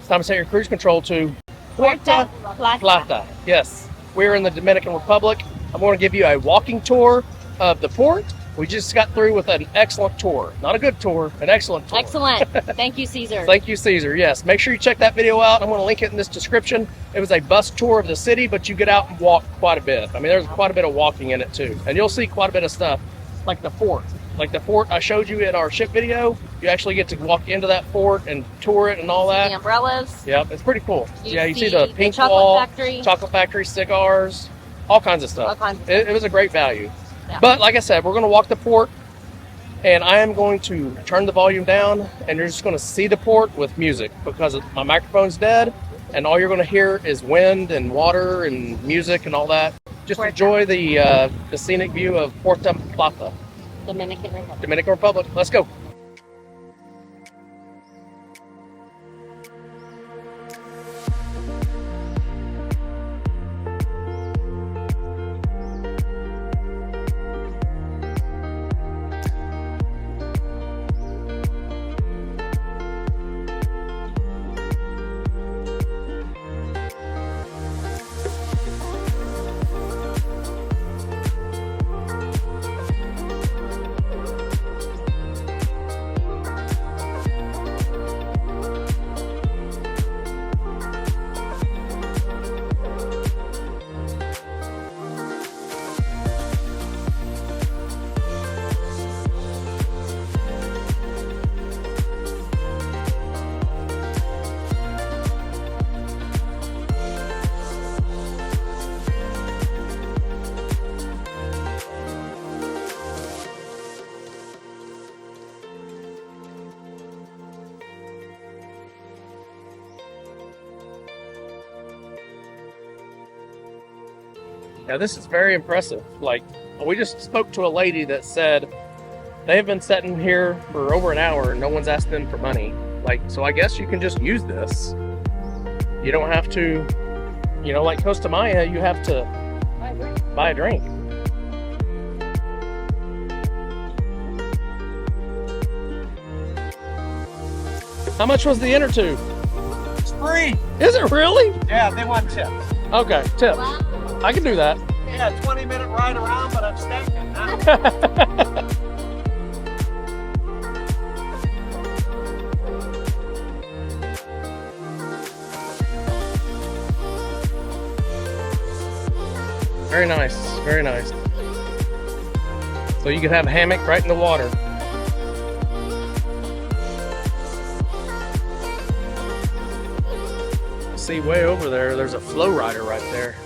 time to set your cruise control to Puerto Plata. Yes, we're in the Dominican Republic. I'm going to give you a walking tour of the port. We just got through with an excellent tour. Not a good tour, an excellent tour. Excellent. Thank you, Caesar. Thank you, Caesar. Yes, make sure you check that video out. I'm going to link it in this description. It was a bus tour of the city, but you get out and walk quite a bit. I mean, there's quite a bit of walking in it too. And you'll see quite a bit of stuff, like the fort. Like the fort I showed you in our ship video, you actually get to walk into that fort and tour it and all that. The umbrellas. Yep, it's pretty cool. You see see the the pink chocolate wall, factory. chocolate factory, cigars, all kinds of stuff. All kinds of It was a great value. Yeah. But like I said, we're going to walk the port, and I am going to turn the volume down, and you're just going to see the port with music because my microphone's dead, and all you're going to hear is wind and water and music and all that. Just Puerto. enjoy the scenic view of Puerto Plata, Dominican Republic. Dominican Republic. Let's go. Now this is very impressive. Like, we just spoke to a lady that said they've been sitting here for over an hour and no one's asked them for money. Like, so I guess you can just use this. You don't have to, you know, like Costa Maya, you have to buy a drink. How much was the inner tube? It's free. Is it really? Yeah, they want tips. Okay, tips. Wow. I can do that. Yeah, 20-minute ride around, but I'm staying now. Very nice, very nice. So you could have a hammock right in the water. See way over there, there's a flow rider right there.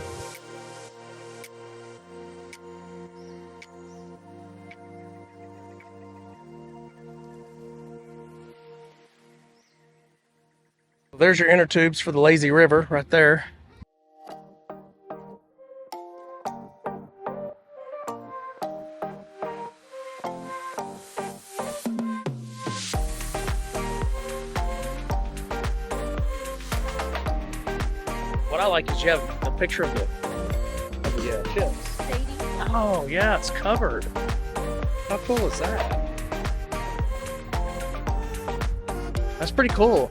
There's your inner tubes for the lazy river right there. What I like is you have a picture of the ships. Oh yeah, it's covered. How cool is that? That's pretty cool.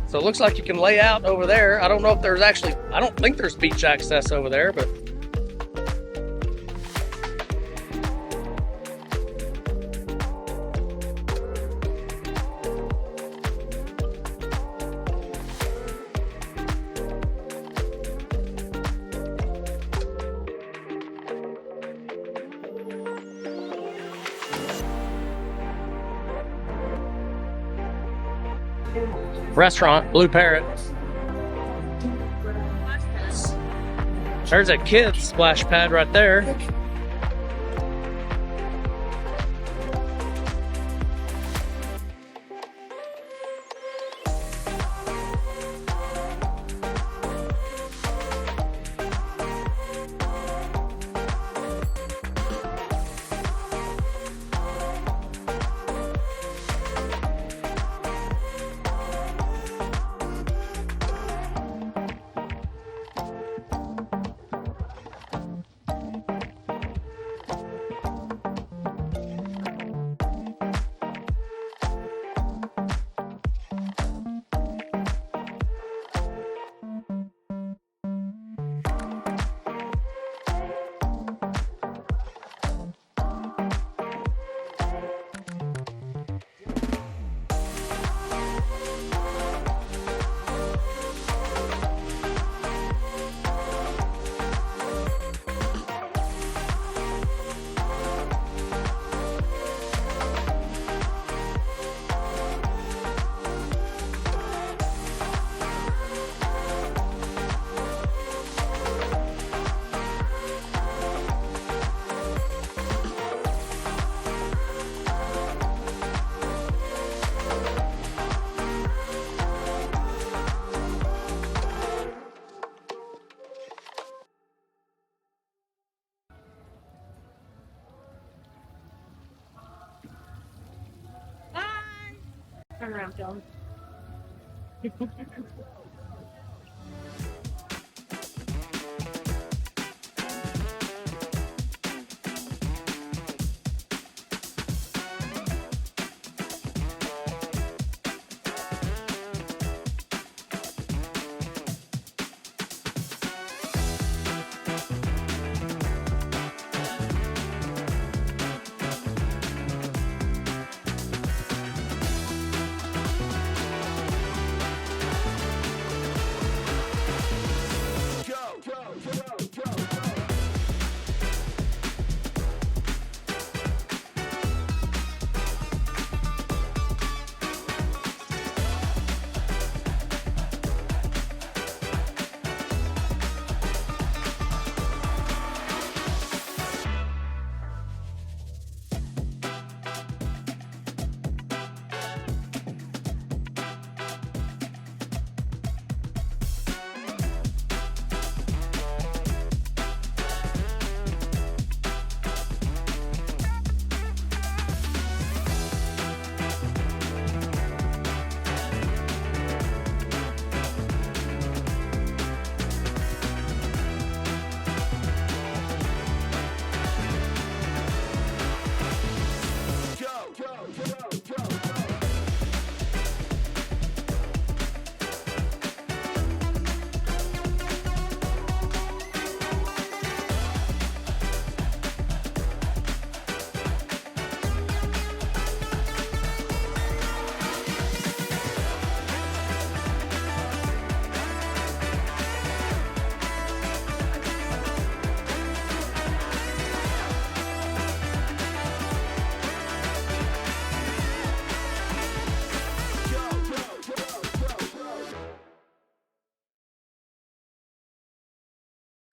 So it looks like you can lay out over there. I don't know if there's actually, I don't think there's beach access over there, but restaurant, Blue Parrot. There's a kid's splash pad right there. turn around, film.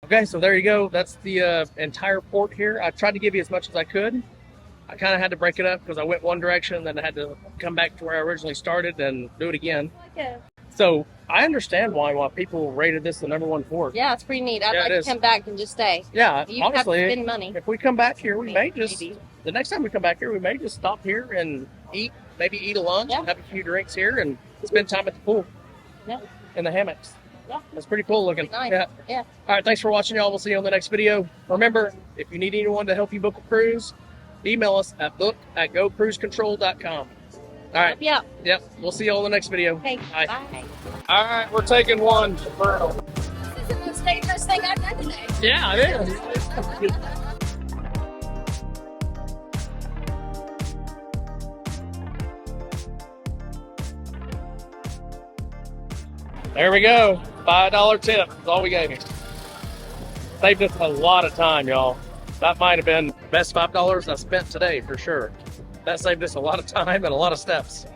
Okay, so there you go. That's the entire port here. I tried to give you as much as I could. I kind of had to break it up because I went one direction, then I had to come back to where I originally started and do it again. Yeah. So I understand why people rated this the #1 port. Yeah, it's pretty neat. I'd Yeah, like it to is. come back and just stay. Yeah, You have to honestly, spend money. if we come back here, we may just, Maybe. the next time we come back here, we may just stop here and eat, maybe eat a lunch, Yeah. have a few drinks here, and spend time at the pool Yeah. in the hammocks. Yeah. That's pretty cool looking. Nice. Yeah. Yeah. All right, thanks for watching, y'all. We'll see you on the next video. Remember, if you need anyone to help you book a cruise, email us at book@gocruisecontrol.com. All right. Yeah. Yep. We'll see you on the next video. Okay. Bye. Bye. All right, we're taking one. This is the most dangerous thing I've done today. Yeah, it is. There we go. $5 tip is all we gave him. Saved us a lot of time, y'all. That might have been the best $5 I spent today for sure. That saved us a lot of time and a lot of steps.